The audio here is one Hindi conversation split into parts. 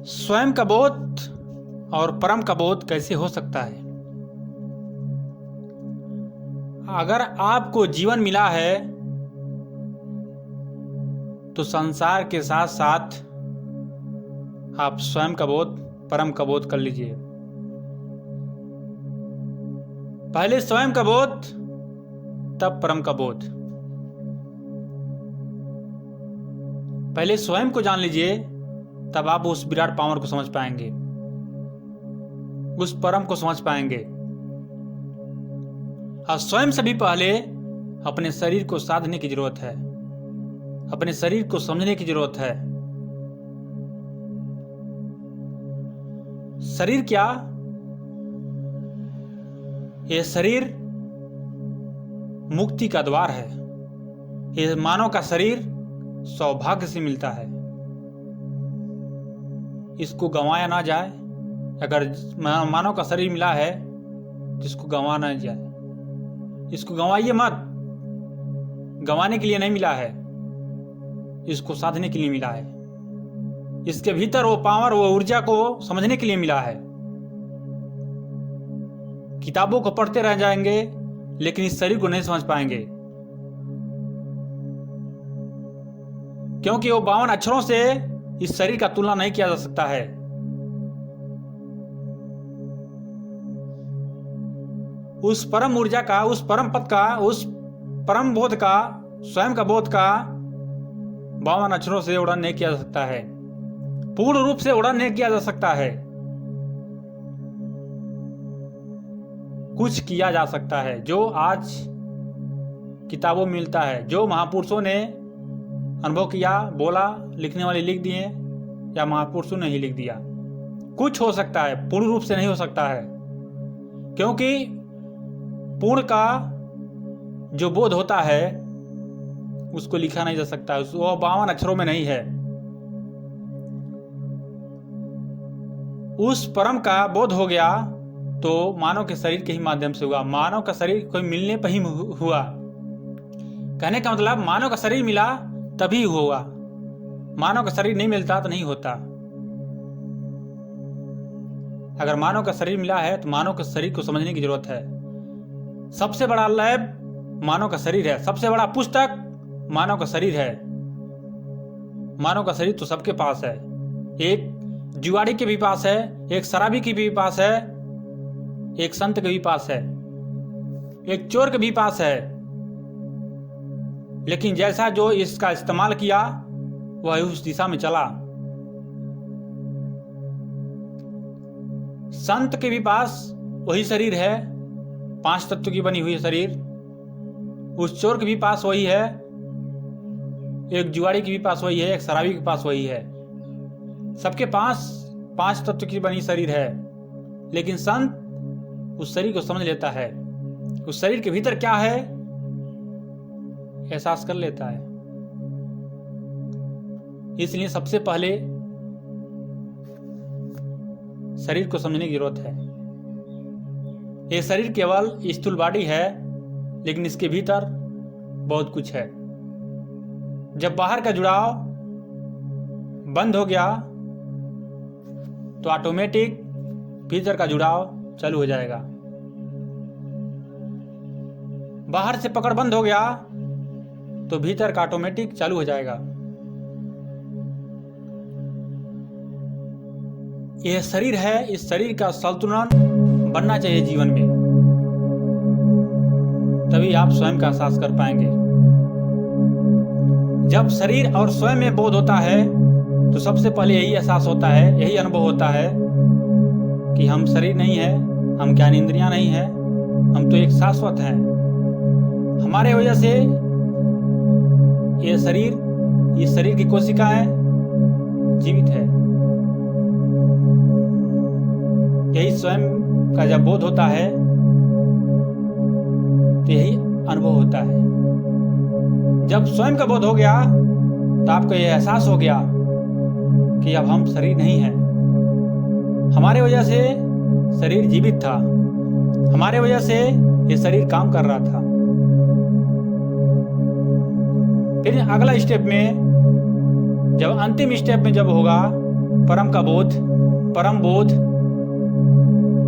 स्वयं का बोध और परम का बोध कैसे हो सकता है? अगर आपको जीवन मिला है तो संसार के साथ साथ आप स्वयं का बोध, परम का बोध कर लीजिए। पहले स्वयं का बोध, तब परम का बोध। पहले स्वयं को जान लीजिए, तब आप उस विराट पावर को समझ पाएंगे, उस परम को समझ पाएंगे। और स्वयं से भी पहले अपने शरीर को साधने की जरूरत है, अपने शरीर को समझने की जरूरत है। शरीर क्या? यह शरीर मुक्ति का द्वार है। यह मानव का शरीर सौभाग्य से मिलता है। इसको गंवाया ना जाए। अगर मानव का शरीर मिला है तो इसको गंवा ना जाए। इसको गंवाइए मत। गंवाने के लिए नहीं मिला है, इसको साधने के लिए मिला है। इसके भीतर वो पावर, वो ऊर्जा को समझने के लिए मिला है। किताबों को पढ़ते रह जाएंगे लेकिन इस शरीर को नहीं समझ पाएंगे, क्योंकि वो 52 अक्षरों से इस शरीर का तुलना नहीं किया जा सकता है। उस परम ऊर्जा का, उस परम पद का, उस परम बोध का, स्वयं का बोध का 52 अक्षरों से वर्णन नहीं किया जा सकता है। पूर्ण रूप से वर्णन नहीं किया जा सकता है। कुछ किया जा सकता है जो आज किताबों में मिलता है, जो महापुरुषों ने अनुभव किया, बोला, लिखने वाले लिख दिए या महापुरुषों ने ही लिख दिया। कुछ हो सकता है, पूर्ण रूप से नहीं हो सकता है, क्योंकि पूर्ण का जो बोध होता है उसको लिखा नहीं जा सकता। वो 52 अक्षरों में नहीं है। उस परम का बोध हो गया तो मानव के शरीर के ही माध्यम से हुआ। मानव का शरीर कोई मिलने पर ही हुआ। कहने का मतलब मानव का शरीर मिला तभी हुआ। मानव का शरीर नहीं मिलता तो नहीं होता। अगर मानव का शरीर मिला है तो मानव के शरीर को समझने की जरूरत है। सबसे बड़ा लैब मानव का शरीर है। सबसे बड़ा पुस्तक मानव का शरीर है। मानव का शरीर तो सबके पास है। एक जुआड़ी के भी पास है, एक शराबी के भी पास है, एक संत के भी पास है, एक चोर के भी पास है। लेकिन जैसा जो इसका इस्तेमाल किया वह उस दिशा में चला। संत के भी पास वही शरीर है, 5 तत्व की बनी हुई शरीर। उस चोर के भी पास वही है, एक जुआड़ी के भी पास वही है, एक शराबी के पास वही है। सबके पास 5 तत्व की बनी शरीर है। लेकिन संत उस शरीर को समझ लेता है। उस शरीर के भीतर क्या है एहसास कर लेता है। इसलिए सबसे पहले शरीर को समझने की जरूरत है। यह शरीर केवल स्थूल बॉडी है, लेकिन इसके भीतर बहुत कुछ है। जब बाहर का जुड़ाव बंद हो गया तो ऑटोमेटिक भीतर का जुड़ाव चालू हो जाएगा। बाहर से पकड़ बंद हो गया तो भीतर का ऑटोमेटिक चालू हो जाएगा। यह शरीर है, इस शरीर का संतुलन बनना चाहिए जीवन में, तभी आप स्वयं का एहसास कर पाएंगे। जब शरीर और स्वयं में बोध होता है तो सबसे पहले यही एहसास होता है, यही अनुभव होता है कि हम शरीर नहीं है, हम ज्ञान इंद्रियां नहीं है, हम तो एक शाश्वत हैं। हमारे वजह से ये शरीर की कोशिकाएं जीवित है। यही स्वयं का जब बोध होता है तो यही अनुभव होता है। जब स्वयं का बोध हो गया तो आपको यह एहसास हो गया कि अब हम शरीर नहीं हैं। हमारे वजह से शरीर जीवित था, हमारे वजह से ये शरीर काम कर रहा था। फिर अगला स्टेप में, जब अंतिम स्टेप में जब होगा परम का बोध, परम बोध,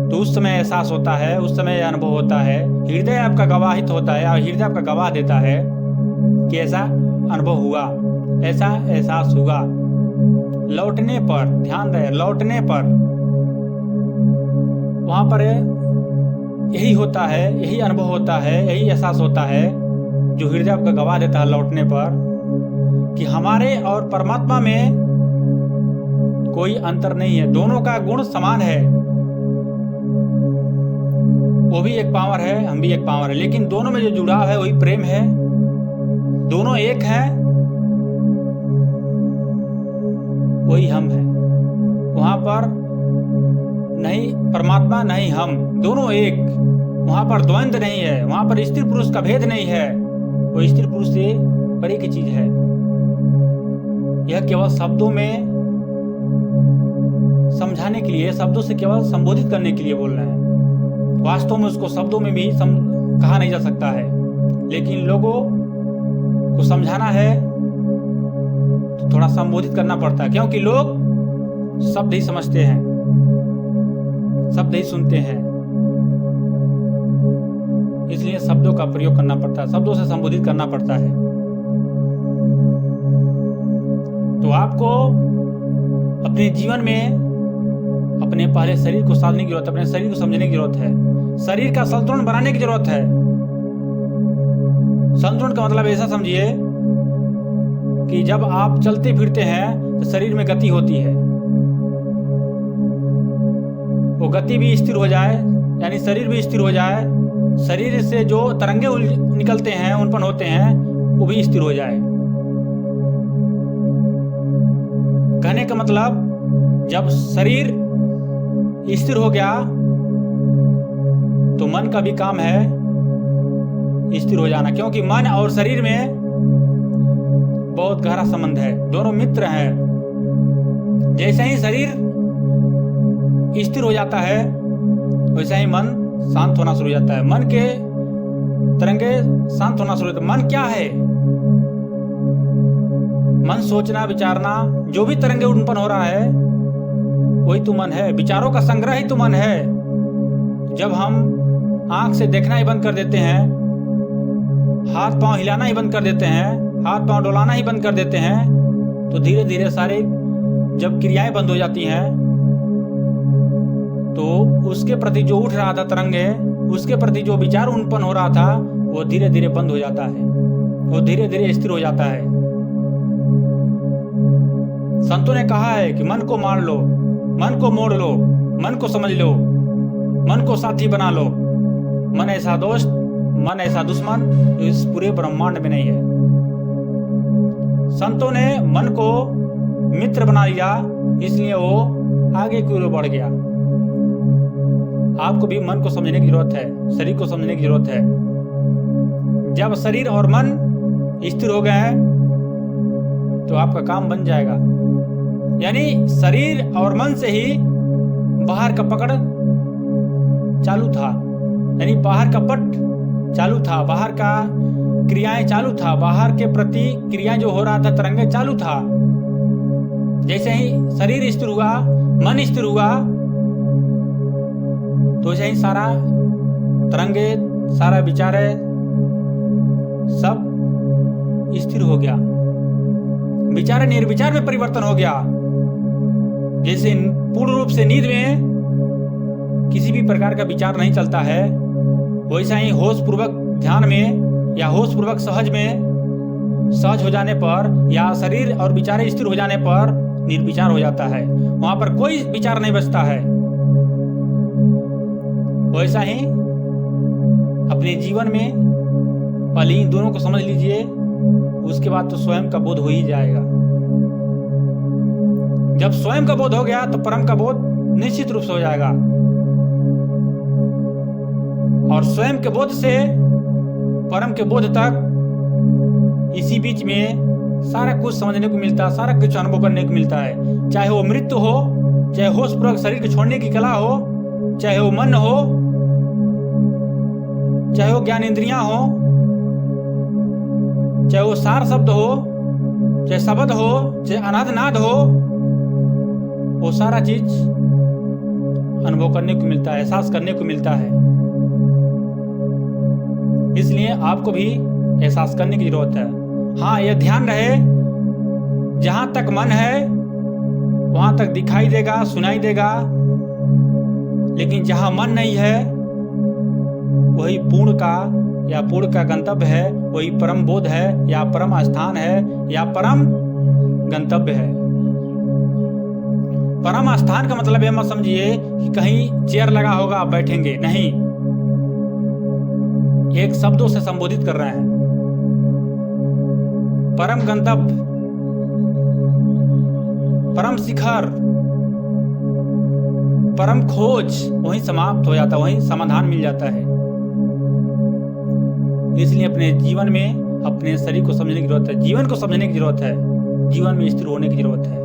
तो उस समय एहसास होता है, उस समय अनुभव होता है, हृदय आपका गवाहित होता है और हृदय आपका गवाह देता है कि ऐसा अनुभव हुआ, ऐसा एहसास हुआ। लौटने पर, ध्यान रहे, लौटने पर वहां पर यही होता है, यही अनुभव होता है, यही एहसास होता है जो हृदय आपका गवाह देता है लौटने पर कि हमारे और परमात्मा में कोई अंतर नहीं है, दोनों का गुण समान है। वो भी एक पावर है, हम भी एक पावर है, लेकिन दोनों में जो जुड़ाव है वही प्रेम है। दोनों एक है, वही हम है। वहां पर नहीं परमात्मा नहीं हम, दोनों एक। वहां पर द्वंद्व नहीं है, वहां पर स्त्री पुरुष का भेद नहीं है, वो स्त्री पुरुष से परे की चीज है। यह केवल शब्दों में समझाने के लिए, शब्दों से केवल संबोधित करने के लिए बोल रहे हैं। वास्तव में उसको शब्दों में भी कहा नहीं जा सकता है, लेकिन लोगों को समझाना है तो थोड़ा संबोधित करना पड़ता है, क्योंकि लोग शब्द ही समझते हैं, शब्द ही सुनते हैं, इसलिए शब्दों का प्रयोग करना पड़ता है, शब्दों से संबोधित करना पड़ता है। तो आपको अपने जीवन में अपने पहले शरीर को साधने की जरूरत है, अपने शरीर को समझने की जरूरत है, शरीर का संतुलन बनाने की जरूरत है। संतुलन का मतलब ऐसा समझिए कि जब आप चलते फिरते हैं तो शरीर में गति होती है, वो गति भी स्थिर हो जाए, यानी शरीर भी स्थिर हो जाए, शरीर से जो तरंगे निकलते हैं, उनपन होते हैं, वो भी स्थिर हो जाए। कहने का मतलब जब शरीर स्थिर हो गया तो मन का भी काम है स्थिर हो जाना, क्योंकि मन और शरीर में बहुत गहरा संबंध है, दोनों मित्र हैं। जैसे ही शरीर स्थिर हो जाता है वैसे ही मन शांत होना शुरू हो जाता है, मन के तरंगे शांत होना शुरू होता है। मन क्या है? मन सोचना, विचारना, जो भी तरंगे उत्पन्न हो रहा है वही तो मन है, विचारों का संग्रह ही तो मन है। जब हम आंख से देखना ही बंद कर देते हैं, हाथ पांव हिलाना ही बंद कर देते हैं, हाथ पांव डोलाना ही बंद कर देते हैं, तो धीरे धीरे सारे जब क्रियाएं बंद हो जाती हैं तो उसके प्रति जो उठ रहा था तरंगे, उसके प्रति जो विचार उत्पन्न हो रहा था वो धीरे धीरे बंद हो जाता है, वो धीरे धीरे स्थिर हो जाता है। संतों ने कहा है कि मन को मार लो, मन को मोड़ लो, मन को समझ लो, मन को साथी बना लो। मन ऐसा दोस्त, मन ऐसा दुश्मन इस पूरे ब्रह्मांड में नहीं है। संतों ने मन को मित्र बना लिया, इसलिए वो आगे की ओर बढ़ गया। आपको भी मन को समझने की जरूरत है, शरीर को समझने की जरूरत है। जब शरीर और मन स्थिर हो गए तो आपका काम बन जाएगा। यानी शरीर और मन से ही बाहर का पकड़ चालू था, यानी बाहर का पट चालू था, बाहर का क्रियाएं चालू था, बाहर के प्रति क्रियाएं जो हो रहा था, तरंगे चालू था। जैसे ही शरीर स्थिर हुआ, मन स्थिर हुआ, तो वैसे ही सारा तरंगे, सारा विचारे सब स्थिर हो गया, विचार निर्विचार में परिवर्तन हो गया। जैसे पूर्ण रूप से नींद में किसी भी प्रकार का विचार नहीं चलता है, वैसा ही होश पूर्वक ध्यान में या होश पूर्वक सहज हो जाने पर या शरीर और विचार स्थिर हो जाने पर निर्विचार हो जाता है, वहां पर कोई विचार नहीं बचता है। वैसा ही अपने जीवन में पहले इन दोनों को समझ लीजिए, उसके बाद तो स्वयं का बोध हो ही जाएगा। जब स्वयं का बोध हो गया तो परम का बोध निश्चित रूप से हो जाएगा, और स्वयं के बोध से परम के बोध तक इसी बीच में सारा कुछ समझने को मिलता है, सारा कुछ अनुभव करने को मिलता है। चाहे वो मृत्यु हो, चाहे होशपूर्वक शरीर को छोड़ने की कला हो, चाहे वो मन हो, चाहे वो ज्ञान इंद्रियां हो, चाहे वो सार शब्द हो, चाहे शब्द हो, चाहे अनाद नाद हो, वो सारा चीज अनुभव करने को मिलता है, एहसास करने को मिलता है। इसलिए आपको भी एहसास करने की जरूरत है। हाँ, यह ध्यान रहे, जहां तक मन है वहां तक दिखाई देगा, सुनाई देगा, लेकिन जहां मन नहीं है वही पूर्ण का गंतव्य है, वही परम बोध है या परम स्थान है या परम गंतव्य है। परम स्थान का मतलब यह मत समझिए कि कहीं चेयर लगा होगा आप बैठेंगे, नहीं, एक शब्दों से संबोधित कर रहे हैं। परम गंतव्य, परम शिखर, परम खोज वहीं समाप्त हो जाता है, वहीं समाधान मिल जाता है। इसलिए अपने जीवन में अपने शरीर को समझने की जरूरत है, जीवन को समझने की जरूरत है, जीवन में स्थिर होने की जरूरत है।